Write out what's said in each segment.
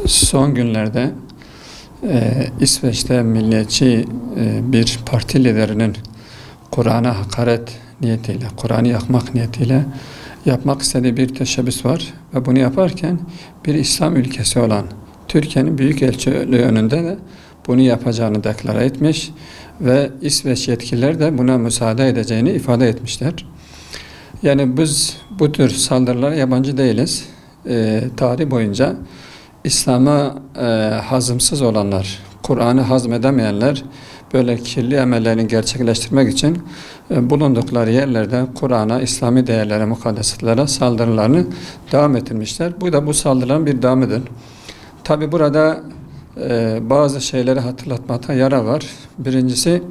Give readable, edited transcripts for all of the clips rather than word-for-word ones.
Son günlerde İsveç'te milliyetçi bir parti liderinin Kur'an'a hakaret niyetiyle, Kur'an'ı yakmak niyetiyle yapmak istediği bir teşebbüs var. Ve bunu yaparken bir İslam ülkesi olan Türkiye'nin büyükelçiliği önünde de bunu yapacağını deklare etmiş ve İsveç yetkililer de buna müsaade edeceğini ifade etmişler. Yani biz bu tür saldırılara yabancı değiliz. Tarih boyunca İslam'a hazımsız olanlar, Kur'an'ı hazmedemeyenler böyle kirli emellerini gerçekleştirmek için bulundukları yerlerde Kur'an'a, İslami değerlere, mukaddesatlere saldırılarını devam ettirmişler. Bu da bu saldırıların bir devamıdır. Tabi burada bazı şeyleri hatırlatmakta yarar var. Birincisi,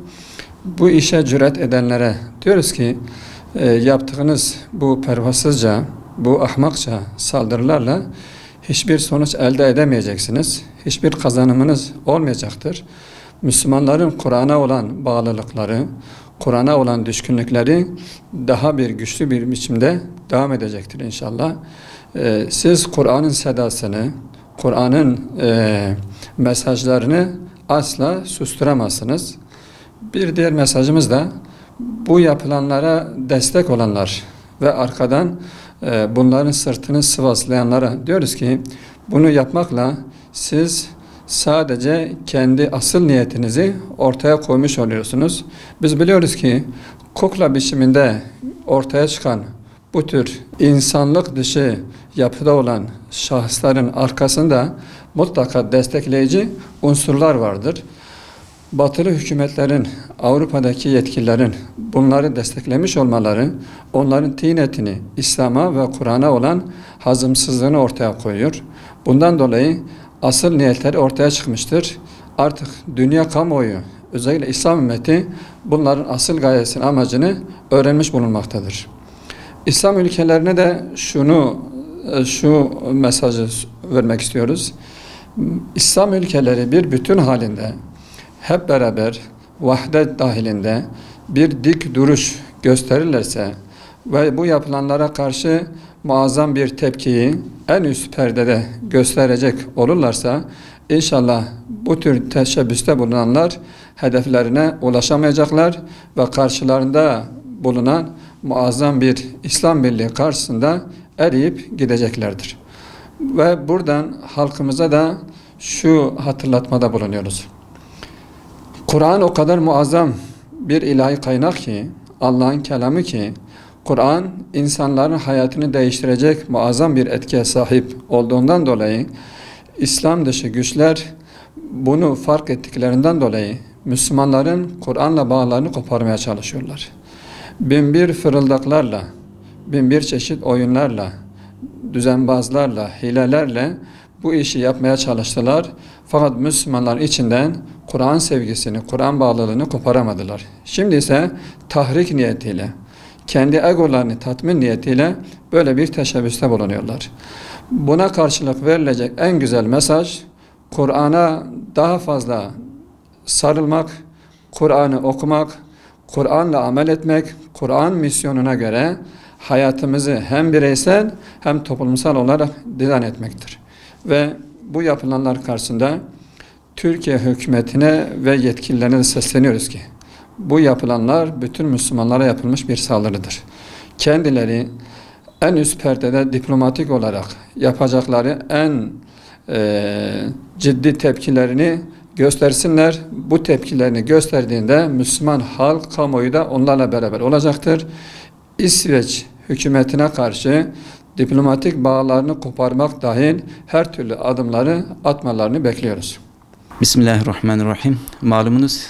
bu işe cüret edenlere diyoruz ki yaptığınız bu pervasızca, bu ahmakça saldırılarla hiçbir sonuç elde edemeyeceksiniz. Hiçbir kazanımınız olmayacaktır. Müslümanların Kur'an'a olan bağlılıkları, Kur'an'a olan düşkünlükleri daha bir güçlü bir biçimde devam edecektir inşallah. Siz Kur'an'ın sedasını, Kur'an'ın mesajlarını asla susturamazsınız. Bir diğer mesajımız da bu yapılanlara destek olanlar ve arkadan bunların sırtını sıvaslayanlara diyoruz ki bunu yapmakla siz sadece kendi asıl niyetinizi ortaya koymuş oluyorsunuz. Biz biliyoruz ki kukla biçiminde ortaya çıkan bu tür insanlık dışı yapıda olan şahısların arkasında mutlaka destekleyici unsurlar vardır. Batılı hükümetlerin, Avrupa'daki yetkililerin bunları desteklemiş olmaları, onların tinetini İslam'a ve Kur'an'a olan hazımsızlığını ortaya koyuyor. Bundan dolayı asıl niyetleri ortaya çıkmıştır. Artık dünya kamuoyu, özellikle İslam ümmeti bunların asıl gayesini, amacını öğrenmiş bulunmaktadır. İslam ülkelerine de şu mesajı vermek istiyoruz. İslam ülkeleri bir bütün halinde hep beraber vahdet dahilinde bir dik duruş gösterirlerse ve bu yapılanlara karşı muazzam bir tepkiyi en üst perdede gösterecek olurlarsa inşallah bu tür teşebbüste bulunanlar hedeflerine ulaşamayacaklar ve karşılarında bulunan muazzam bir İslam birliği karşısında eriyip gideceklerdir. Ve buradan halkımıza da şu hatırlatmada bulunuyoruz. Kur'an o kadar muazzam bir ilahi kaynak ki, Allah'ın kelamı ki, Kur'an insanların hayatını değiştirecek muazzam bir etkiye sahip olduğundan dolayı İslam dışı güçler bunu fark ettiklerinden dolayı Müslümanların Kur'an'la bağlarını koparmaya çalışıyorlar. Binbir fırıldaklarla, binbir çeşit oyunlarla, düzenbazlarla, hilelerle bu işi yapmaya çalıştılar. Fakat Müslümanlar içinden Kur'an sevgisini, Kur'an bağlılığını koparamadılar. Şimdi ise tahrik niyetiyle, kendi egolarını tatmin niyetiyle böyle bir teşebbüste bulunuyorlar. Buna karşılık verilecek en güzel mesaj, Kur'an'a daha fazla sarılmak, Kur'an'ı okumak, Kur'an'la amel etmek, Kur'an misyonuna göre hayatımızı hem bireysel hem toplumsal olarak dizayn etmektir. Ve bu yapılanlar karşısında Türkiye hükümetine ve yetkililerine de sesleniyoruz ki bu yapılanlar bütün Müslümanlara yapılmış bir saldırıdır. Kendileri en üst perdede diplomatik olarak yapacakları en ciddi tepkilerini göstersinler. Bu tepkilerini gösterdiğinde Müslüman halk, kamuoyu da onlarla beraber olacaktır. İsveç hükümetine karşı diplomatik bağlarını koparmak dahil her türlü adımları atmalarını bekliyoruz. Bismillahirrahmanirrahim. Malumunuz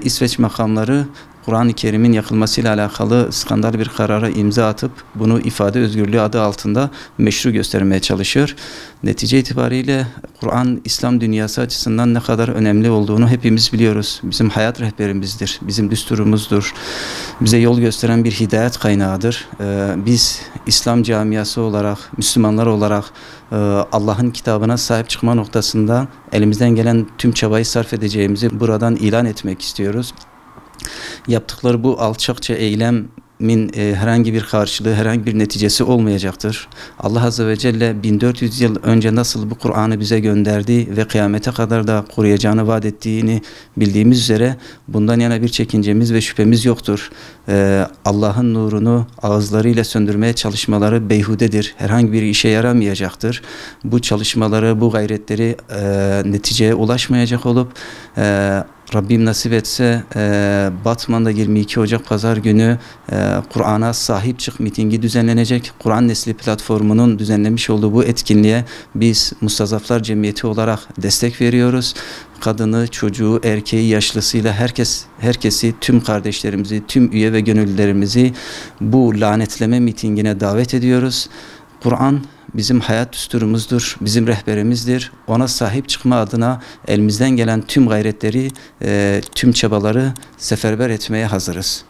İsveç makamları Kur'an-ı Kerim'in yakılmasıyla alakalı skandal bir karara imza atıp bunu ifade özgürlüğü adı altında meşru göstermeye çalışıyor. Netice itibariyle Kur'an İslam dünyası açısından ne kadar önemli olduğunu hepimiz biliyoruz. Bizim hayat rehberimizdir, bizim düsturumuzdur. Bize yol gösteren bir hidayet kaynağıdır. Biz İslam camiası olarak, Müslümanlar olarak Allah'ın kitabına sahip çıkma noktasında elimizden gelen tüm çabayı sarf edeceğimizi buradan ilan etmek istiyoruz. Yaptıkları bu alçakça eylem herhangi bir karşılığı, herhangi bir neticesi olmayacaktır. Allah Azze ve Celle 1400 yıl önce nasıl bu Kur'an'ı bize gönderdi ve kıyamete kadar da koruyacağını vaat ettiğini bildiğimiz üzere bundan yana bir çekincemiz ve şüphemiz yoktur. Allah'ın nurunu ağızlarıyla söndürmeye çalışmaları beyhudedir. Herhangi bir işe yaramayacaktır. Bu çalışmaları, bu gayretleri neticeye ulaşmayacak olup Rabbim nasip etse Batman'da 22 Ocak Pazar günü Kur'an'a sahip çık mitingi düzenlenecek. Kur'an Nesli platformunun düzenlemiş olduğu bu etkinliğe biz Mustazaflar Cemiyeti olarak destek veriyoruz. Kadını, çocuğu, erkeği, yaşlısıyla herkesi, tüm kardeşlerimizi, tüm üye ve gönüllülerimizi bu lanetleme mitingine davet ediyoruz. Kur'an bizim hayat düsturumuzdur, bizim rehberimizdir. Ona sahip çıkma adına elimizden gelen tüm gayretleri, tüm çabaları seferber etmeye hazırız.